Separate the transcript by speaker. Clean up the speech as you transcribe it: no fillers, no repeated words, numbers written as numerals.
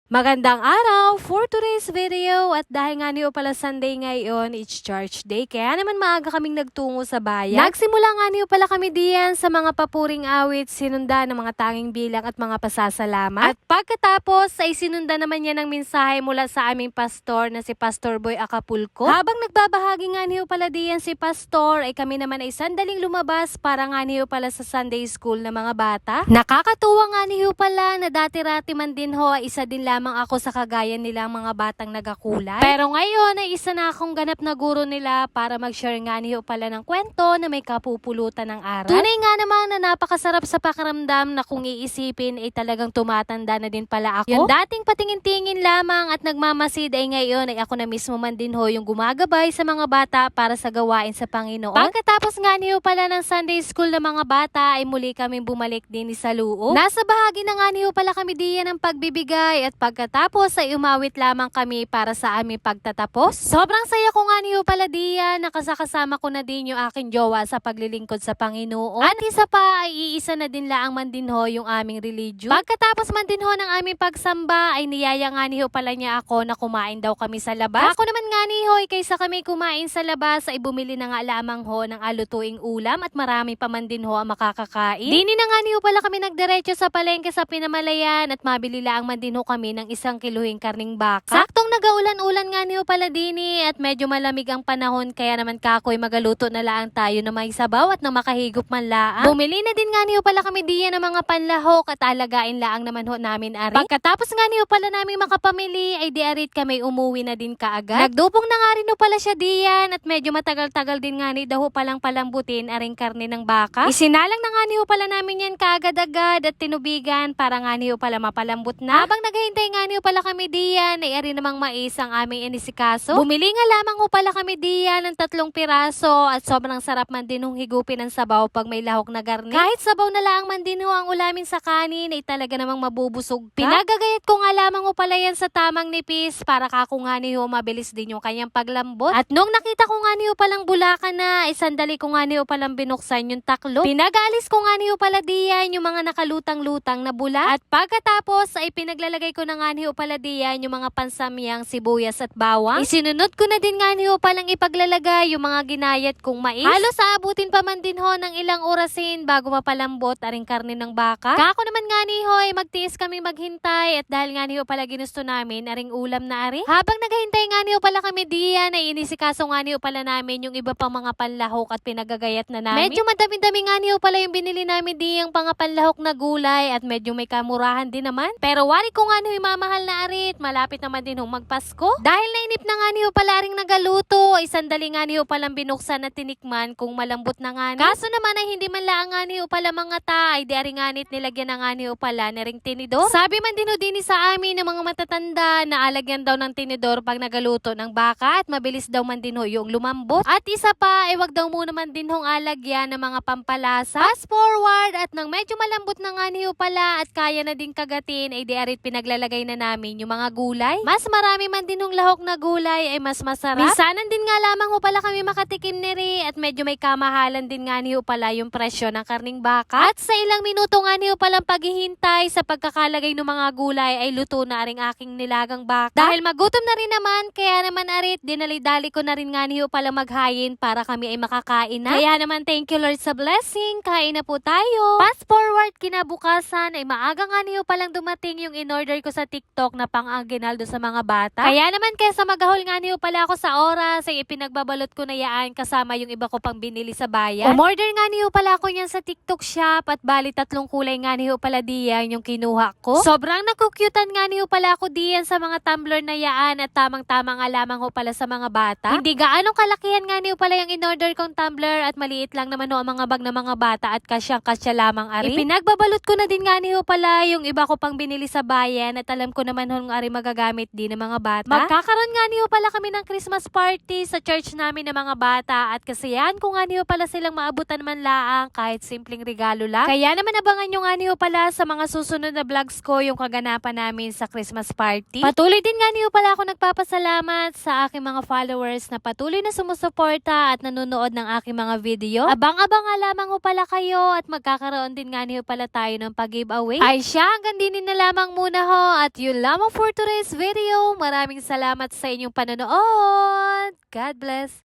Speaker 1: Magandang araw for today's video at dahil nga niyo pala Sunday ngayon, it's church day. Kaya naman maaga kaming nagtungo sa bayan. Nagsimula nga niyo pala kami diyan sa mga papuring awit, sinunda ng mga tanging bilang at mga pasasalamat. At pagkatapos ay sinunda naman niya ng mensahe mula sa aming pastor na si Pastor Boy Acapulco. Habang nagbabahagi nga niyo pala diyan si pastor ay kami naman ay sandaling lumabas para nga niyo pala sa Sunday school na mga bata. Nakakatuwa nga niyo pala na dati-rati man din ho ay isa din lamang ako sa kagayan nilang mga batang nagakulay. Pero ngayon ay isa na akong ganap na guro nila para mag-share nga niyo pala ng kwento na may kapupulutan ng aral. Tunay nga naman na napakasarap sa pakiramdam na kung iisipin ay talagang tumatanda na din pala ako. Yung dating patingin-tingin lamang at nagmamasid ay ngayon ay ako na mismo man din ho yung gumagabay sa mga bata para sa gawain sa Panginoon. Pagkatapos nga niyo pala ng Sunday school ng mga bata ay muli kaming bumalik din sa loob. Nasa bahagi na nga niyo pala kami diyan ng pagbibigay at pagkatapos ay umawit lamang kami para sa aming pagtatapos. Sobrang saya ko nga niyo pala diyan, nakasakasama ko na din yung aking jowa sa paglilingkod sa Panginoon. At isa pa ay iisa na din laang man din ho yung aming religion. Pagkatapos man din ho ng aming pagsamba ay niyaya nga niyo pala niya ako na kumain daw kami sa labas. Ako naman nga niyo kaysa kami kumain sa labas ay bumili na nga lamang ho ng alutuing ulam at marami pa man din ho ang makakakain. Dini na nga niyo pala kami nagdiretso sa palengke sa Pinamalayan at mabili lang man din ho kami ng 1 kiluhing karning baka. Saktong nagaulan-ulan nga niyo pala dini at medyo malamig ang panahon kaya naman kakoy magaluto na lang tayo na may sabaw at na makahigop man laang. Bumili na din nga niyo pala kami diyan ng mga panlahok at alagain laang naman ho namin ari. Pagkatapos nga niyo pala namin makapamili ay di arit kami umuwi na din kaagad. Nagdupong na nga rin ho pala siya diyan at medyo matagal-tagal din nga ni daw ho palang palambutin aring karne ng baka. Isinalang na nga niyo pala namin yan kaagad-agad at tinubigan para nga niyo pala mapalambot na. Habang naghihintay nga niyo pala kami diyan ay ari namang mais ang aming inisikaso. Bumili nga lamang ho pala kami diyan ng 3 piraso at sobrang sarap man din hong higupin ng sabaw pag may lahok na garni. Kahit sabaw na lang man din ho ang ulamin sa kanin ay talaga namang mabubusog ka. Pinagagayat ko nga lamang ho pala yan sa tamang nipis para kako nga niyo mabilis din yung kanyang paglambot. At nung nakita ko nga niyo palang bulakan na ay sandali ko nga niyo palang binuksan yung taklo. Pinag-alis ko nga niyo pala diyan yung mga nakalutang-lutang na bula. At pagkatapos ay pinaglalagay ko na nga niyo pala diyan yung mga pansamyang sibuyas at bawang. Isinunod ko na din nga niyo palang ipaglalagay yung mga ginayat kong mais. Halos aabutin pa man din ho ng ilang orasin bago mapalambot aring karne ng baka. Kako naman nga ni hoy magtiis kami maghintay at dahil nga niyo pala ginusto namin aring ulam na ari. Habang naghihintay nga niyo pala kami diyan ay inisikaso nga niyo pala namin yung iba pang mga panlahok at pinagagayat na namin. Medyo madami-dami nga niyo pala yung binili namin diyang pang panlahok na gulay at medyo may kamurahan din naman. Pero wari ko nga niyo mamahal na arit, malapit naman din hong magpasko. Dahil nainip na nga niyo pala ring nagaluto, ay sandali nga niyo palang binuksan at tinikman kung malambot na nga ni. Kaso naman ay hindi man lang nga niyo pala mga ta, ay di ari nga nit nilagyan na nga niyo pala na ring tinidor. Sabi man din ho din sa amin ng mga matatanda na alagyan daw ng tinidor pag nagaluto ng baka at mabilis daw man din ho yung lumambot. At isa pa ay wag daw muna man din hong alagyan ng mga pampalasa. Fast forward at nang medyo malambot na nga niyo pala at kaya na din kagatin ay di arit pinaglalagay na namin yung mga gulay. Mas marami man din hong lahok na gulay ay mas masarap. Minsanan din nga lamang ho pala kami makatikim niri at medyo may kamahalan din nga niyo pala yung presyo ng karning baka. At sa ilang minuto nga niyo palang paghihintay sa pagkakalagay ng mga gulay ay luto na ring aking nilagang baka. Dahil magutom na rin naman kaya naman arit dinali-dali ko na rin nga niyo pala maghayin para kami ay makakain na. Kaya naman thank you Lord sa blessing. Kain na po tayo. Fast forward kinabukasan ay maaga nga niyo palang dumating yung in-order ko sa TikTok na pang-aginaldo sa mga bata. Kaya naman kesa magahol nga niyo pala ako sa oras ay ipinagbabalot ko na yaan kasama yung iba ko pang binili sa bayan. Umorder nga niyo pala ako yan sa TikTok shop at bali 3 kulay nga niyo pala diyan yung kinuha ko. Sobrang nakukyutan nga niyo pala ako diyan sa mga tumbler na yaan at tamang-tama nga lamang ho pala sa mga bata. Hindi gaanong kalakihan nga niyo pala yung in-order kong tumbler at maliit lang naman ho ang mga bag ng mga bata at kasyang-kasya lamang ari. Ipinagbabalot ko na din nga niyo pala yung iba ko pang binili sa bayan at alam ko naman ho ari magagamit din ng mga bata. Magkakaroon nga niyo pala kami ng Christmas party sa church namin ng mga bata at kasiyahan ko nga niyo pala silang maabutan man laang kahit simpleng regalo lang. Kaya naman abangan nyo nga niyo pala sa mga susunod na vlogs ko yung kaganapan namin sa Christmas party. Patuloy din nga niyo pala ako nagpapasalamat sa aking mga followers na patuloy na sumusuporta at nanonood ng aking mga video. Abang-abang nga lamang ho pala kayo at magkakaroon din nga niyo pala tayo ng pag-giveaway. Ay siya, hanggang dinin na lamang muna ho At yun lamang for today's video. Maraming salamat sa inyong panonood. God bless.